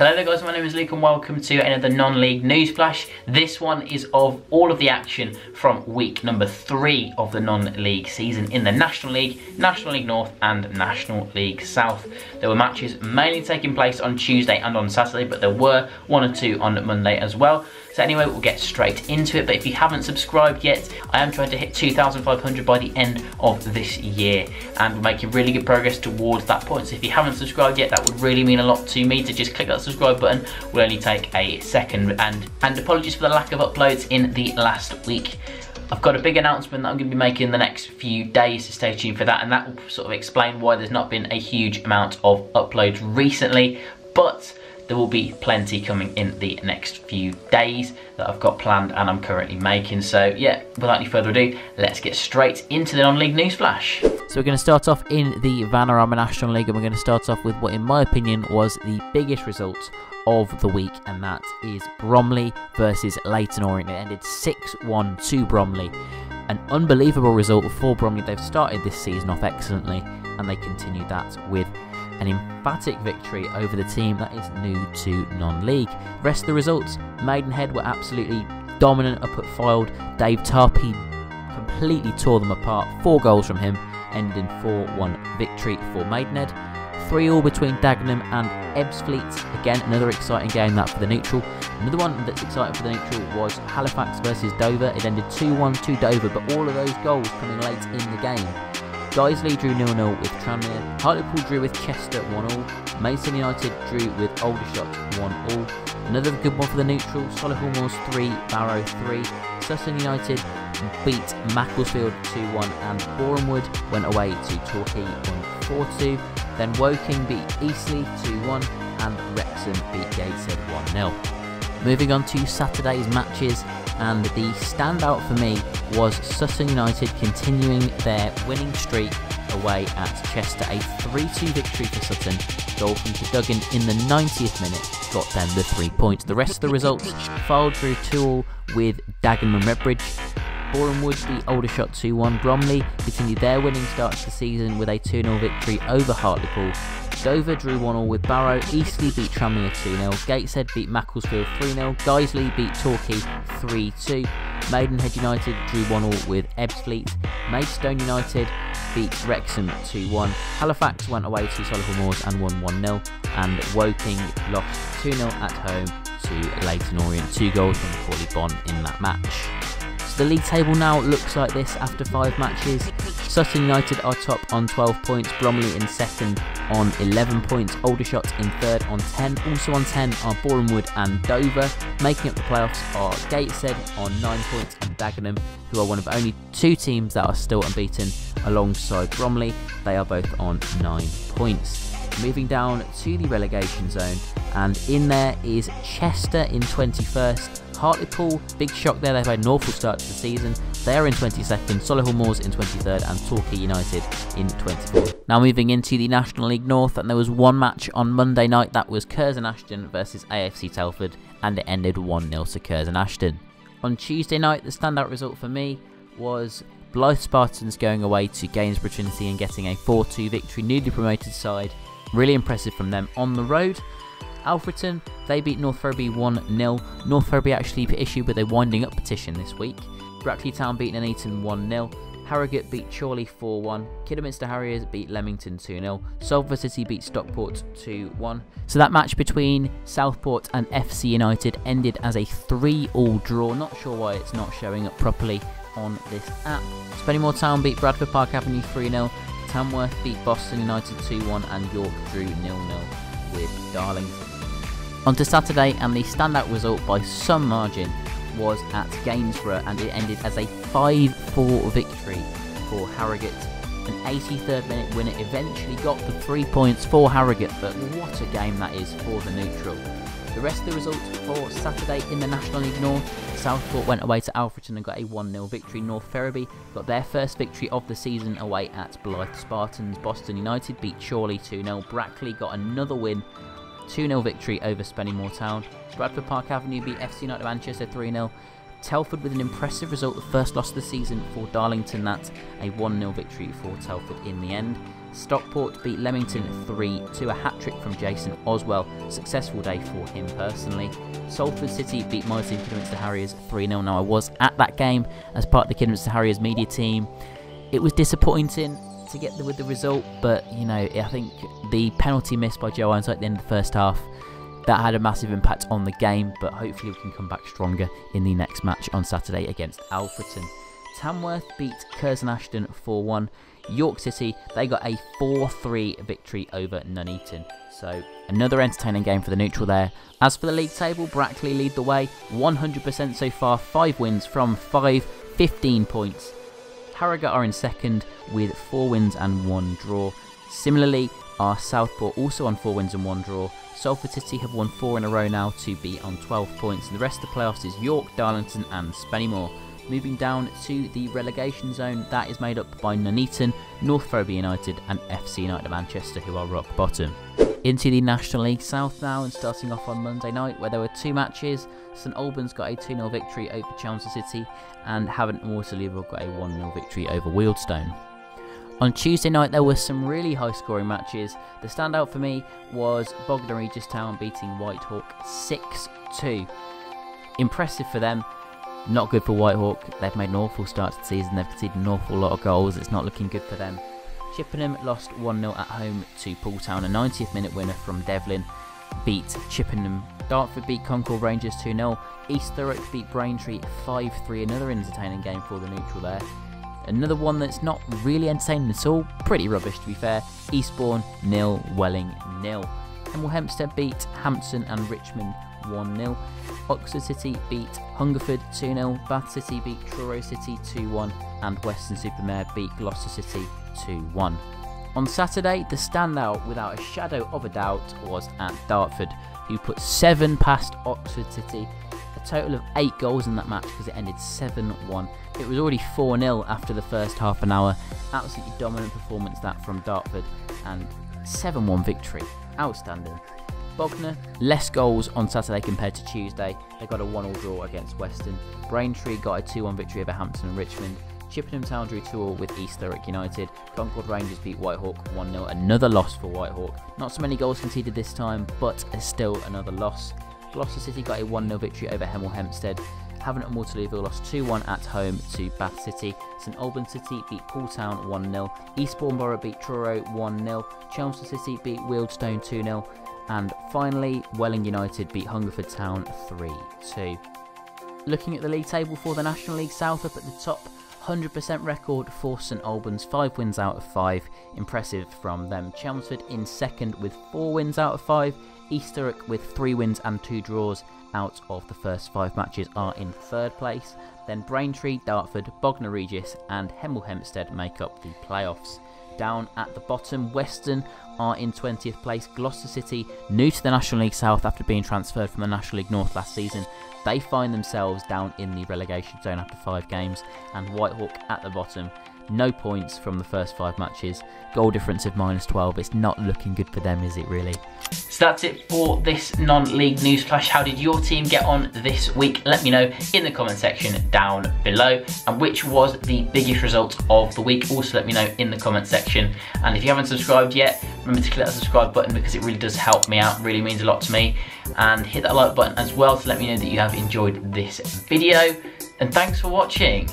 Hello there guys, my name is Luke and welcome to another non-league news flash. This one is of all of the action from week number 3 of the non-league season in the National League, National League North and National League South. There were matches mainly taking place on Tuesday and on Saturday, but there were 1 or 2 on Monday as well. So anyway, we'll get straight into it, but if you haven't subscribed yet, I am trying to hit 2,500 by the end of this year, and we're making really good progress towards that point. So if you haven't subscribed yet, that would really mean a lot to me. To just click that subscribe button will only take a second, and apologies for the lack of uploads in the last week. I've got a big announcement that I'm going to be making in the next few days, so stay tuned for that, and that will sort of explain why there's not been a huge amount of uploads recently, but there will be plenty coming in the next few days that I've got planned and I'm currently making. So yeah, without any further ado, let's get straight into the non-league news flash. So we're going to start off in the Vanarama National League, and we're going to start off with what in my opinion was the biggest result of the week, and that is Bromley versus Leyton Orient. It ended 6-1 to Bromley. An unbelievable result for Bromley. They've started this season off excellently and they continued that with an emphatic victory over the team that is new to non-league. The rest of the results, Maidenhead were absolutely dominant up at Fylde. Dave Tarpey completely tore them apart. 4 goals from him, ended in 4-1 victory for Maidenhead. 3-3 between Dagenham and Ebbsfleet. Again, another exciting game that for the neutral. Another one that's exciting for the neutral was Halifax versus Dover. It ended 2-1 to Dover, but all of those goals coming late in the game. Guiseley drew 0-0 with Tranmere, Hartlepool drew with Chester 1-1, Maidstone United drew with Aldershot 1-1. Another good one for the neutral, Solihull Moors 3, Barrow 3, Sutton United beat Macclesfield 2-1 and Borehamwood went away to Torquay 4-2. Then Woking beat Eastleigh 2-1 and Wrexham beat Gateshead 1-0. Moving on to Saturday's matches, and the standout for me was Sutton United continuing their winning streak away at Chester. A 3-2 victory for Sutton. Goal from Duggan in the 90th minute got them the 3 points. The rest of the results, Fylde drew 2-2 with Dagenham and Redbridge. Borehamwood beat Aldershot 2-1. Bromley continued their winning start to the season with a 2-0 victory over Hartlepool. Dover drew 1-1 with Barrow. Eastleigh beat Tranmere 2-0. Gateshead beat Macclesfield 3-0. Guiseley beat Torquay 3-2. Maidenhead United drew 1-1 with Ebbsfleet. Maidstone United beat Wrexham 2-1. Halifax went away to Solihull Moors and won 1-0. And Woking lost 2-0 at home to Leyton Orient. 2 goals from Macaulay Bonne in that match. So the league table now looks like this after 5 matches. Sutton United are top on 12 points, Bromley in second on 11 points, Aldershot in third on 10. Also on 10 are Borehamwood and Dover. Making up the playoffs are Gateshead on 9 points and Dagenham, who are one of only 2 teams that are still unbeaten alongside Bromley. They are both on 9 points. Moving down to the relegation zone, and in there is Chester in 21st. Hartlepool, big shock there, they've had an awful start to the season. They're in 22nd, Solihull Moors in 23rd and Torquay United in 24th. Now moving into the National League North, and there was one match on Monday night, that was Curzon Ashton versus AFC Telford, and it ended 1-0 to Curzon Ashton. On Tuesday night, the standout result for me was Blyth Spartans going away to Gainsborough Trinity and getting a 4-2 victory, newly promoted side. Really impressive from them on the road. Alfreton, they beat North Ferriby 1-0. North Ferriby actually issued with a winding up petition this week. Brackley Town beat Nuneaton 1-0. Harrogate beat Chorley 4-1. Kidderminster Harriers beat Leamington 2-0. Salford City beat Stockport 2-1. So that match between Southport and FC United ended as a 3-3 draw. Not sure why it's not showing up properly on this app. Spennymoor Town beat Bradford Park Avenue 3-0. Tamworth beat Boston United 2-1 and York drew 0-0 with Darlington. On to Saturday, and the standout result by some margin was at Gainsborough, and it ended as a 5-4 victory for Harrogate. An 83rd minute winner eventually got the 3 points for Harrogate, but what a game that is for the neutral. The rest of the results for Saturday in the National League North, Southport went away to Alfreton and got a 1-0 victory. North Ferriby got their first victory of the season away at Blyth Spartans. Boston United beat Chorley 2-0. Brackley got another win, 2-0 victory over Spennymoor Town. Bradford Park Avenue beat FC United Manchester 3-0. Telford with an impressive result, the first loss of the season for Darlington. That's a 1-0 victory for Telford in the end. Stockport beat Leamington 3-2, a hat-trick from Jason Oswell. Successful day for him personally. Salford City beat my team, Kidderminster Harriers 3-0. Now, I was at that game as part of the Kidderminster Harriers media team. It was disappointing to get with the result, but, you know, I think the penalty missed by Joe Ironside at the end of the first half, that had a massive impact on the game, but hopefully we can come back stronger in the next match on Saturday against Alfreton. Tamworth beat Curzon Ashton 4-1. York City, they got a 4-3 victory over Nuneaton. So another entertaining game for the neutral there. As for the league table, Brackley lead the way, 100% so far, 5 wins from 5, 15 points. Harrogate are in second with 4 wins and 1 draw. Similarly, are Southport also on 4 wins and 1 draw. Salford City have won 4 in a row now to be on 12 points. And the rest of the playoffs is York, Darlington and Spennymoor. Moving down to the relegation zone, that is made up by Nuneaton, North Ferriby United and FC United of Manchester, who are rock bottom. Into the National League South now, and starting off on Monday night where there were 2 matches. St Albans got a 2-0 victory over Chelmsford City and Havant and Waterlooville got a 1-0 victory over Wealdstone. On Tuesday night there were some really high scoring matches. The standout for me was Bognor Regis Town beating Whitehawk 6-2. Impressive for them. Not good for Whitehawk. They've made an awful start to the season. They've conceded an awful lot of goals. It's not looking good for them. Chippenham lost 1-0 at home to Pooltown. A 90th minute winner from Devlin beat Chippenham. Dartford beat Concord Rangers 2-0. East Thurrock beat Braintree 5-3. Another entertaining game for the neutral there. Another one that's not really entertaining at all. Pretty rubbish to be fair. Eastbourne 0, Welling 0. Hemel Hempstead beat Hampton and Richmond 1-0. Oxford City beat Hungerford 2-0. Bath City beat Truro City 2-1. And Weston-super-Mare beat Gloucester City 2-1. On Saturday, the standout without a shadow of a doubt was at Dartford, who put 7 past Oxford City. A total of 8 goals in that match because it ended 7-1. It was already 4-0 after the first half an hour. Absolutely dominant performance that from Dartford, and 7-1 victory. Outstanding. Bognor, less goals on Saturday compared to Tuesday. They got a 1-1 draw against Weston. Braintree got a 2-1 victory over Hampton and Richmond. Chippenham Town drew 2-2 with East Thurrock United. Concord Rangers beat Whitehawk 1-0. Another loss for Whitehawk. Not so many goals conceded this time, but still another loss. Gloucester City got a 1-0 victory over Hemel Hempstead. Havant and Waterlooville lost 2-1 at home to Bath City. St Albans City beat Pooltown 1-0. Eastbourne Borough beat Truro 1-0. Chelmsford City beat Wealdstone 2-0. And finally, Welling United beat Hungerford Town 3-2. Looking at the league table for the National League South, up at the top, 100% record for St Albans, 5 wins out of 5. Impressive from them. Chelmsford in second with 4 wins out of 5. East Thurrock with 3 wins and 2 draws out of the first 5 matches are in third place. Then Braintree, Dartford, Bognor Regis and Hemel Hempstead make up the playoffs. Down at the bottom, Weston are in 20th place. Gloucester City, new to the National League South after being transferred from the National League North last season, they find themselves down in the relegation zone after 5 games. And Whitehawk at the bottom, no points from the first 5 matches. Goal difference of -12. It's not looking good for them, is it really? So that's it for this non-league news flash. How did your team get on this week? Let me know in the comment section down below. And which was the biggest result of the week? Also let me know in the comment section. And if you haven't subscribed yet, remember to click that subscribe button because it really does help me out. It really means a lot to me. And hit that like button as well to let me know that you have enjoyed this video. And thanks for watching.